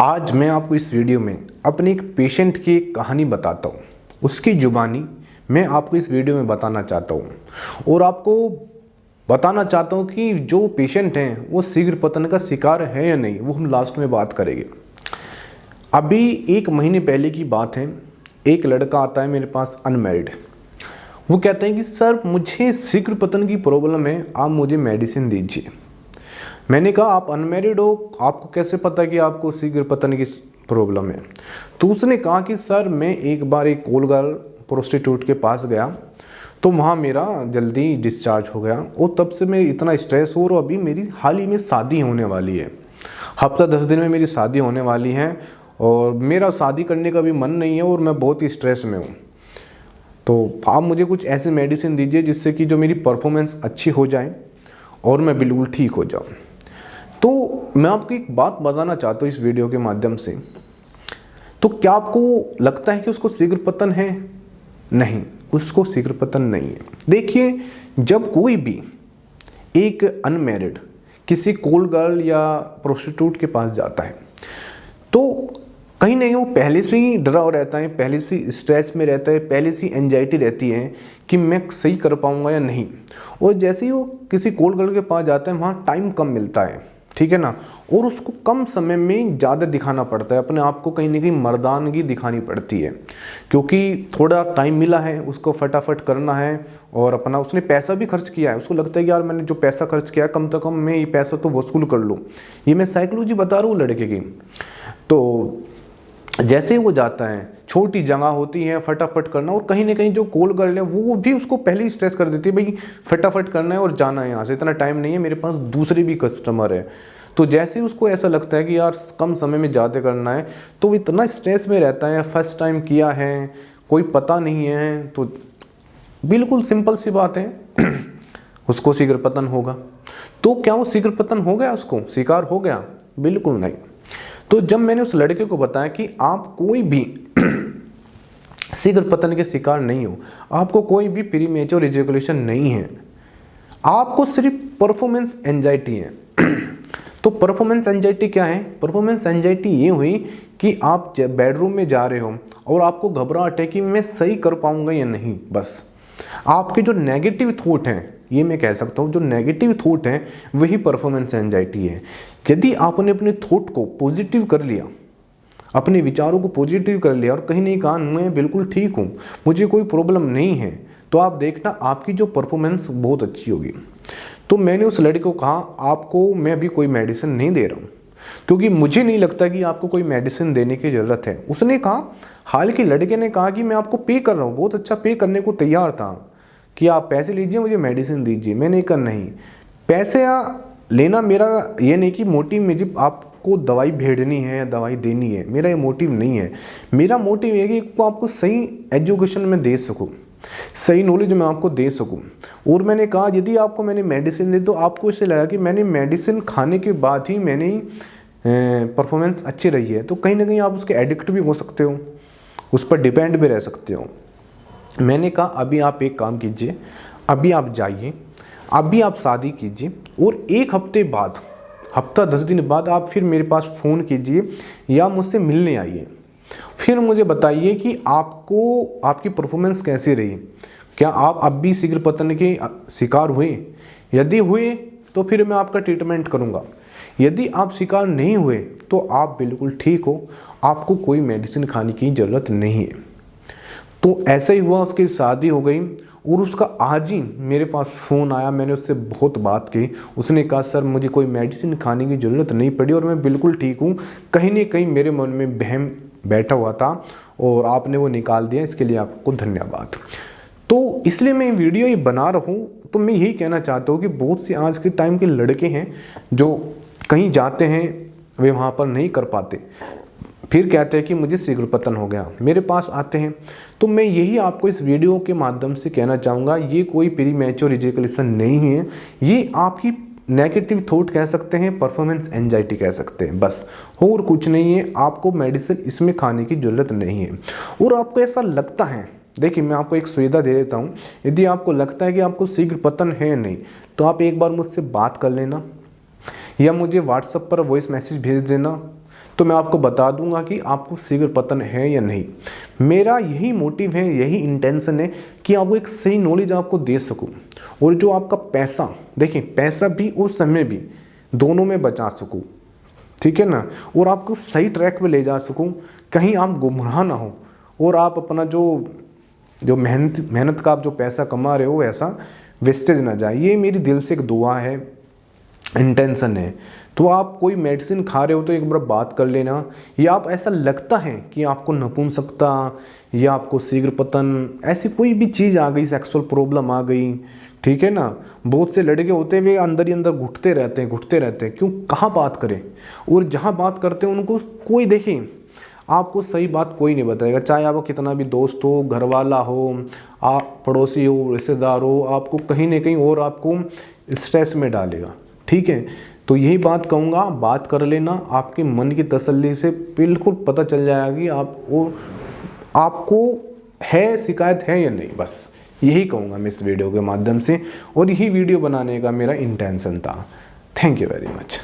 आज मैं आपको इस वीडियो में अपने एक पेशेंट की एक कहानी बताता हूँ। उसकी जुबानी मैं आपको इस वीडियो में बताना चाहता हूँ और आपको बताना चाहता हूँ कि जो पेशेंट हैं वो शीघ्र पतन का शिकार है या नहीं, वो हम लास्ट में बात करेंगे। अभी 1 महीने पहले की बात है। एक लड़का आता है मेरे पास, अनमैरिड। वो कहते हैं कि सर मुझे शीघ्र पतन की प्रॉब्लम है, आप मुझे मेडिसिन दीजिए। मैंने कहा आप अनमैरिड हो, आपको कैसे पता कि आपको शीघ्र पतन की प्रॉब्लम है? तो उसने कहा कि सर मैं एक बार एक कोल गर्ल प्रोस्टिट्यूट के पास गया तो वहाँ मेरा जल्दी डिस्चार्ज हो गया और तब से मैं इतना स्ट्रेस हो, और अभी मेरी हाल ही में शादी होने वाली है। हफ्ता 10 दिन में मेरी शादी होने वाली है और मेरा शादी करने का भी मन नहीं है और मैं बहुत ही स्ट्रेस में हूँ। तो आप मुझे कुछ ऐसे मेडिसिन दीजिए जिससे कि जो मेरी परफॉर्मेंस अच्छी हो जाए और मैं बिल्कुल ठीक हो जाऊँ। तो मैं आपको एक बात बताना चाहता हूँ इस वीडियो के माध्यम से। तो क्या आपको लगता है कि उसको शीघ्र पतन है? नहीं, उसको शीघ्र पतन नहीं है। देखिए, जब कोई भी एक अनमैरिड किसी कोल गर्ल या प्रोस्टिट्यूट के पास जाता है तो कहीं नहीं वो पहले से ही डरा हुआ रहता है, पहले से स्ट्रेस में रहता है, पहले से एंजाइटी रहती है कि मैं सही कर पाऊंगा या नहीं। और जैसे ही वो किसी कोल गर्ल के पास जाता है वहाँ टाइम कम मिलता है, ठीक है ना, और उसको कम समय में ज़्यादा दिखाना पड़ता है, अपने आप को कहीं ना कहीं मर्दानगी दिखानी पड़ती है, क्योंकि थोड़ा टाइम मिला है उसको फटाफट करना है और अपना उसने पैसा भी खर्च किया है। उसको लगता है कि यार मैंने जो पैसा खर्च किया है कम से कम मैं ये पैसा तो वसूल कर लूँ। ये मैं साइकोलॉजी बता रहा हूँ लड़के की। तो जैसे ही वो जाता है, छोटी जगह होती है, फटाफट करना, और कहीं ना कहीं जो कोल गर्ल है वो भी उसको पहले ही स्ट्रेस कर देती है, भाई फटाफट करना है और जाना है यहाँ से, इतना टाइम नहीं है, मेरे पास दूसरे भी कस्टमर है। तो जैसे ही उसको ऐसा लगता है कि यार कम समय में ज़्यादा करना है तो वो इतना स्ट्रेस में रहता है। फर्स्ट टाइम किया है, कोई पता नहीं है, तो बिल्कुल सिंपल सी बात है उसको शीघ्र पतन होगा। तो क्या वो शीघ्र पतन हो गया, उसको शिकार हो गया? बिल्कुल नहीं। तो जब मैंने उस लड़के को बताया कि आप कोई भी शीघ्र पतन के शिकार नहीं हो, आपको कोई भी प्रीमेच्योर इजैकुलेशन नहीं है, आपको सिर्फ परफॉर्मेंस एंजाइटी है। तो परफॉर्मेंस एंजाइटी क्या है? परफॉर्मेंस एंजाइटी ये हुई कि आप बेडरूम में जा रहे हो और आपको घबराहट है कि मैं सही कर पाऊंगा या नहीं। बस आपके जो नेगेटिव थॉट हैं, ये मैं कह सकता हूँ, जो नेगेटिव थॉट हैं वही परफॉर्मेंस एंजाइटी है। यदि आपने अपने थॉट को पॉजिटिव कर लिया, अपने विचारों को पॉजिटिव कर लिया और कहीं नहीं कहा मैं बिल्कुल ठीक हूँ, मुझे कोई प्रॉब्लम नहीं है, तो आप देखना आपकी जो परफॉर्मेंस बहुत अच्छी होगी। तो मैंने उस लड़के को कहा आपको मैं अभी कोई मेडिसिन नहीं दे रहा हूँ, क्योंकि मुझे नहीं लगता कि आपको कोई मेडिसिन देने की ज़रूरत है। उसने कहा, हाल के लड़के ने कहा कि मैं आपको पे कर रहा हूँ, बहुत अच्छा पे करने को तैयार था कि आप पैसे लीजिए, मुझे मेडिसिन दीजिए। मैंने कहा नहीं, पैसे लेना मेरा ये नहीं कि मोटिव मुझे आपको दवाई भेजनी है या दवाई देनी है, मेरा ये मोटिव नहीं है। मेरा मोटिव ये है कि आपको सही एजुकेशन में दे सकूँ, सही नॉलेज मैं आपको दे सकूं। और मैंने कहा यदि आपको मैंने मेडिसिन दी तो आपको इससे लगा कि मैंने मेडिसिन खाने के बाद ही मैंने परफॉर्मेंस अच्छी रही है, तो कहीं ना कहीं आप उसके एडिक्ट भी हो सकते हो, उस पर डिपेंड भी रह सकते हो। मैंने कहा अभी आप एक काम कीजिए, अभी आप जाइए, अभी आप शादी कीजिए और 1 हफ्ते बाद, हफ्ता 10 दिन बाद आप फिर मेरे पास फ़ोन कीजिए या मुझसे मिलने आइए, फिर मुझे बताइए कि आपको आपकी परफॉर्मेंस कैसी रही, क्या आप अब भी शीघ्र पतन के शिकार हुए? यदि हुए तो फिर मैं आपका ट्रीटमेंट करूंगा, यदि आप शिकार नहीं हुए तो आप बिल्कुल ठीक हो, आपको कोई मेडिसिन खाने की ज़रूरत नहीं है। तो ऐसा ही हुआ, उसकी शादी हो गई और उसका आज ही मेरे पास फ़ोन आया, मैंने उससे बहुत बात की। उसने कहा सर मुझे कोई मेडिसिन खाने की ज़रूरत नहीं पड़ी और मैं बिल्कुल ठीक हूँ, कहीं ना कहीं मेरे मन में वहम बैठा हुआ था और आपने वो निकाल दिया, इसके लिए आपको धन्यवाद। तो इसलिए मैं वीडियो ये बना रहा हूँ। तो मैं यही कहना चाहता हूँ कि बहुत से आज के टाइम के लड़के हैं जो कहीं जाते हैं, वे वहाँ पर नहीं कर पाते, फिर कहते हैं कि मुझे शीघ्र पतन हो गया, मेरे पास आते हैं। तो मैं यही आपको इस वीडियो के माध्यम से कहना चाहूँगा, ये कोई प्रीमेच्योर इजैकुलेशन नहीं है, ये आपकी नेगेटिव थॉट कह सकते हैं, परफॉर्मेंस एंजाइटी कह सकते हैं, बस और कुछ नहीं है। आपको मेडिसिन इसमें खाने की ज़रूरत नहीं है। और आपको ऐसा लगता है, देखिए मैं आपको एक सुविधा दे देता हूँ, यदि आपको लगता है कि आपको शीघ्र पतन है नहीं तो आप एक बार मुझसे बात कर लेना या मुझे व्हाट्सएप पर वॉइस मैसेज भेज देना, तो मैं आपको बता दूंगा कि आपको शीघ्र पतन है या नहीं। मेरा यही मोटिव है, यही इंटेंशन है कि आपको एक सही नॉलेज आपको दे सकूं, और जो आपका पैसा, देखिए पैसा भी और समय भी दोनों में बचा सकूं, ठीक है ना, और आपको सही ट्रैक पे ले जा सकूं, कहीं आप गुमराह ना हो, और आप अपना जो मेहनत का आप जो पैसा कमा रहे हो ऐसा वेस्टेज ना जाए। ये मेरी दिल से एक दुआ है, इंटेंशन है। तो आप कोई मेडिसिन खा रहे हो तो एक बार बात कर लेना, या आप ऐसा लगता है कि आपको नपुंसकता या आपको शीघ्र पतन ऐसी कोई भी चीज़ आ गई, सेक्सुअल प्रॉब्लम आ गई, ठीक है ना, बहुत से लड़के होते हुए अंदर ही अंदर घुटते रहते हैं, क्यों, कहाँ बात करें, और जहाँ बात करते हैं उनको कोई, देखिए आपको सही बात कोई नहीं बताएगा, चाहे आपको कितना भी दोस्त हो, घर वाला हो, आप पड़ोसी हो, रिश्तेदार हो, आपको कहीं ना कहीं और आपको स्ट्रेस में डालेगा, ठीक है। तो यही बात कहूँगा, बात कर लेना, आपके मन की तसल्ली से बिल्कुल पता चल जाएगा कि आपको है शिकायत है या नहीं, बस यही कहूँगा मैं इस वीडियो के माध्यम से, और यही वीडियो बनाने का मेरा इंटेंशन था। Thank you very much.